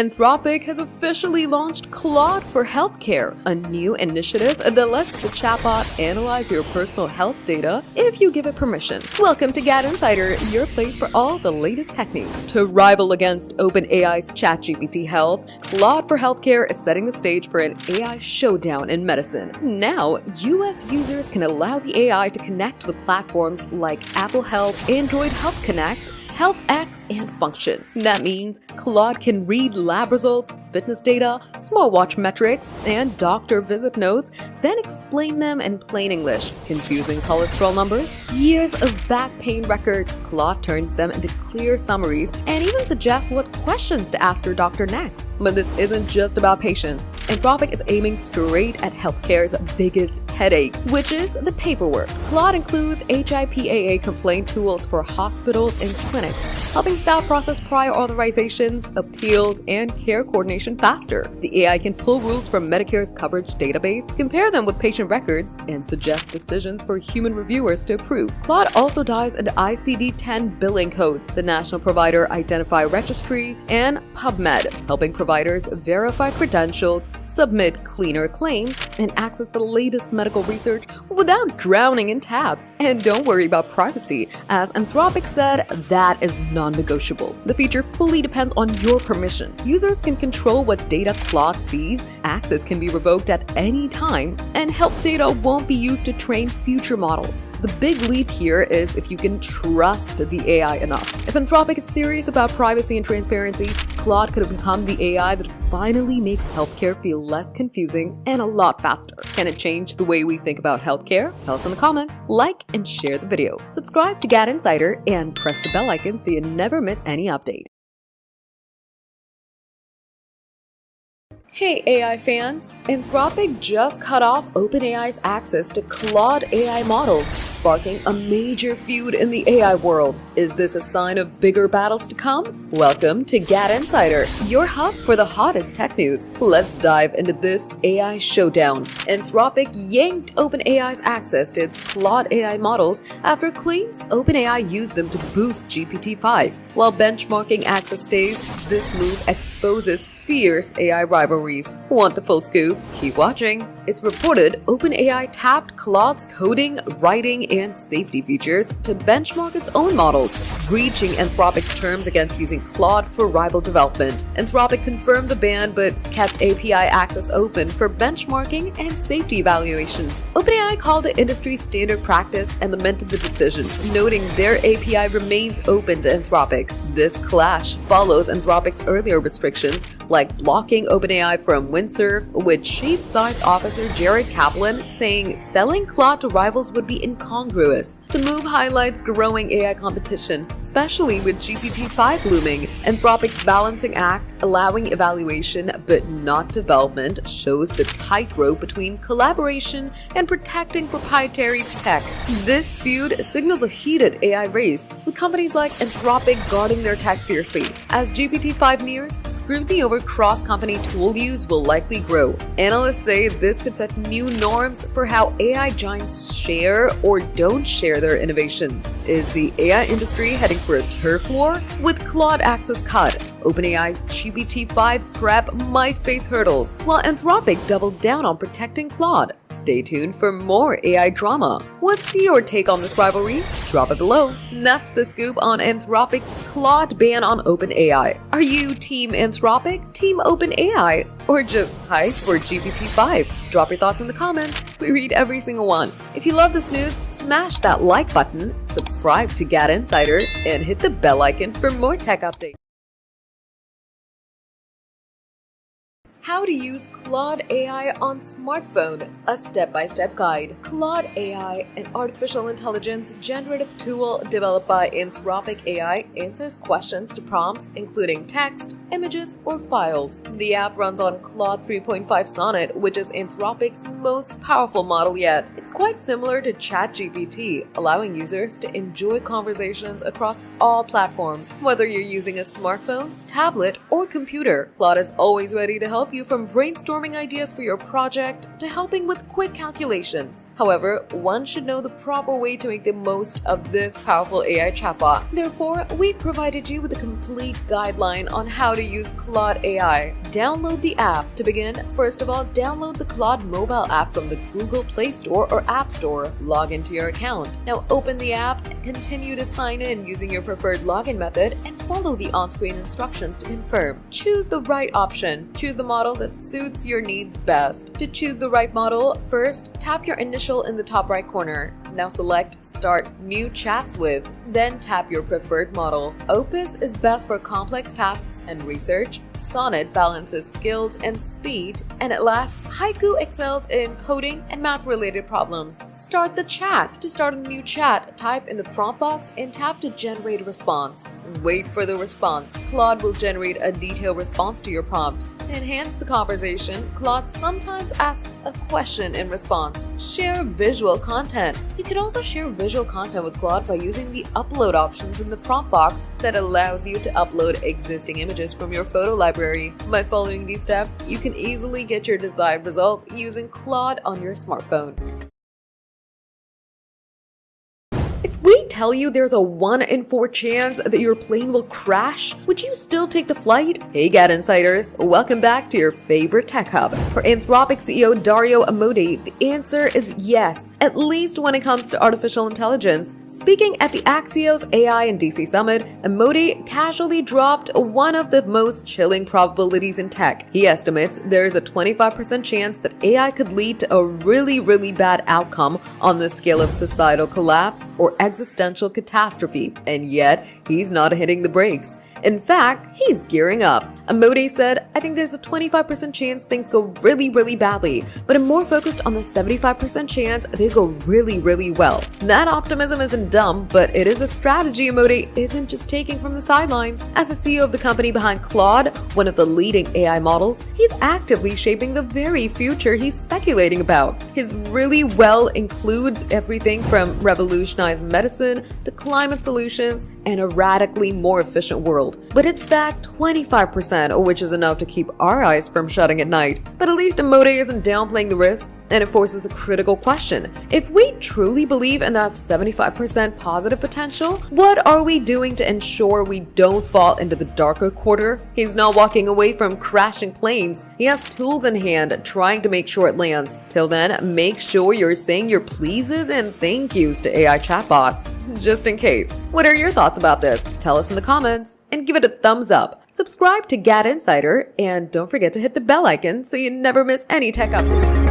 Anthropic has officially launched Claude for Healthcare, a new initiative that lets the chatbot analyze your personal health data if you give it permission. Welcome to GadInsider, your place for all the latest tech news. To rival against OpenAI's ChatGPT Health, Claude for Healthcare is setting the stage for an AI showdown in medicine. Now, US users can allow the AI to connect with platforms like Apple Health, Android Health Connect, HealthX, and Function. That means Claude can read lab results, fitness data, smartwatch metrics, and doctor visit notes, then explain them in plain English. Confusing cholesterol numbers? Years of back pain records? Claude turns them into clear summaries and even suggests what questions to ask your doctor next. But this isn't just about patients. Anthropic is aiming straight at healthcare's biggest headache, which is the paperwork. Claude includes HIPAA complaint tools for hospitals and clinics, helping staff process prior authorizations, appeals, and care coordination faster. The AI can pull rules from Medicare's coverage database, compare them with patient records, and suggest decisions for human reviewers to approve. Claude also dives into ICD-10 billing codes, the national provider Identifier Registry, and PubMed, helping providers verify credentials, submit cleaner claims, and access the latest medical research without drowning in tabs. And don't worry about privacy, as Anthropic said that is non-negotiable. The feature fully depends on your permission. Users can control what data Claude sees, access can be revoked at any time, and health data won't be used to train future models. The big leap here is if you can trust the AI enough. If Anthropic is serious about privacy and transparency, Claude could have become the AI that finally makes healthcare feel less confusing and a lot faster. Can it change the way we think about healthcare? Tell us in the comments, like and share the video. Subscribe to GadInsider and press the bell icon so you never miss any update. Hey AI fans! Anthropic just cut off OpenAI's access to Claude AI models, sparking a major feud in the AI world. Is this a sign of bigger battles to come? Welcome to GadInsider, your hub for the hottest tech news. Let's dive into this AI showdown. Anthropic yanked OpenAI's access to its Claude AI models after claims OpenAI used them to boost GPT-5. While benchmarking access stays, this move exposes fierce AI rivalries. Want the full scoop? Keep watching. It's reported OpenAI tapped Claude's coding, writing, and safety features to benchmark its own models, breaching Anthropic's terms against using Claude for rival development. Anthropic confirmed the ban but kept API access open for benchmarking and safety evaluations. OpenAI called it industry standard practice and lamented the decision, noting their API remains open to Anthropic. This clash follows Anthropic's earlier restrictions, like blocking OpenAI from Windsurf, with Chief Science Officer Jared Kaplan saying selling Claude to rivals would be incongruous. The move highlights growing AI competition, especially with GPT-5 looming. Anthropic's balancing act, allowing evaluation but not development, shows the tightrope between collaboration and protecting proprietary tech. This feud signals a heated AI race, with companies like Anthropic guarding their tech fiercely. As GPT-5 nears, scrutiny over cross-company tool use will likely grow. Analysts say this could set new norms for how AI giants share or don't share their innovations. Is the AI industry heading for a turf war? With Claude access cut, OpenAI's GPT-5 prep might face hurdles, while Anthropic doubles down on protecting Claude. Stay tuned for more AI drama. What's your take on this rivalry? Drop it below. That's the scoop on Anthropic's Claude ban on OpenAI. Are you Team Anthropic, Team OpenAI, or just hype for GPT-5? Drop your thoughts in the comments. We read every single one. If you love this news, smash that like button, subscribe to GadInsider, and hit the bell icon for more tech updates. How to use Claude AI on smartphone, a step-by-step guide. Claude AI, an artificial intelligence generative tool developed by Anthropic AI, answers questions to prompts including text, images, or files. The app runs on Claude 3.5 Sonnet, which is Anthropic's most powerful model yet. It's quite similar to ChatGPT, allowing users to enjoy conversations across all platforms. Whether you're using a smartphone, tablet, or computer, Claude is always ready to help help you from brainstorming ideas for your project to helping with quick calculations. However, one should know the proper way to make the most of this powerful AI chatbot. Therefore, we've provided you with a complete guideline on how to use Claude AI. Download the app. To begin, first of all, download the Claude mobile app from the Google Play Store or App Store. Log into your account. Now open the app and continue to sign in using your preferred login method and follow the on-screen instructions to confirm. Choose the right option. Choose the model that suits your needs best. To choose the right model, first tap your initial in the top right corner. Now select Start New Chats With. Then tap your preferred model. Opus is best for complex tasks and research. Sonnet balances skills and speed. And at last, Haiku excels in coding and math-related problems. Start the chat. To start a new chat, type in the prompt box and tap to generate a response. Wait for the response. Claude will generate a detailed response to your prompt. To enhance the conversation, Claude sometimes asks a question in response. Share visual content. You can also share visual content with Claude by using the upload options in the prompt box that allows you to upload existing images from your photo library. By following these steps, you can easily get your desired results using Claude on your smartphone. If we tell you there's a 1 in 4 chance that your plane will crash, would you still take the flight? Hey GadInsiders, welcome back to your favorite tech hub. For Anthropic CEO Dario Amodei, the answer is yes, at least when it comes to artificial intelligence. Speaking at the Axios AI and DC Summit, Amodei casually dropped one of the most chilling probabilities in tech. He estimates there is a 25% chance that AI could lead to a really bad outcome on the scale of societal collapse or existential catastrophe, and yet he's not hitting the brakes. In fact, he's gearing up. Amodei said, I think there's a 25% chance things go really badly, but I'm more focused on the 75% chance they go really well. That optimism isn't dumb, but it is a strategy Amodei isn't just taking from the sidelines. As the CEO of the company behind Claude, one of the leading AI models, he's actively shaping the very future he's speculating about. His really well includes everything from revolutionized medicine to climate solutions and a radically more efficient world. But it's that 25%, which is enough to keep our eyes from shutting at night. But at least Amodei isn't downplaying the risk, and it forces a critical question. If we truly believe in that 75% positive potential, what are we doing to ensure we don't fall into the darker quarter? He's not walking away from crashing planes. He has tools in hand, trying to make sure it lands. Till then, make sure you're saying your pleases and thank yous to AI chatbots, just in case. What are your thoughts about this? Tell us in the comments and give it a thumbs up. Subscribe to GadInsider and don't forget to hit the bell icon so you never miss any tech updates.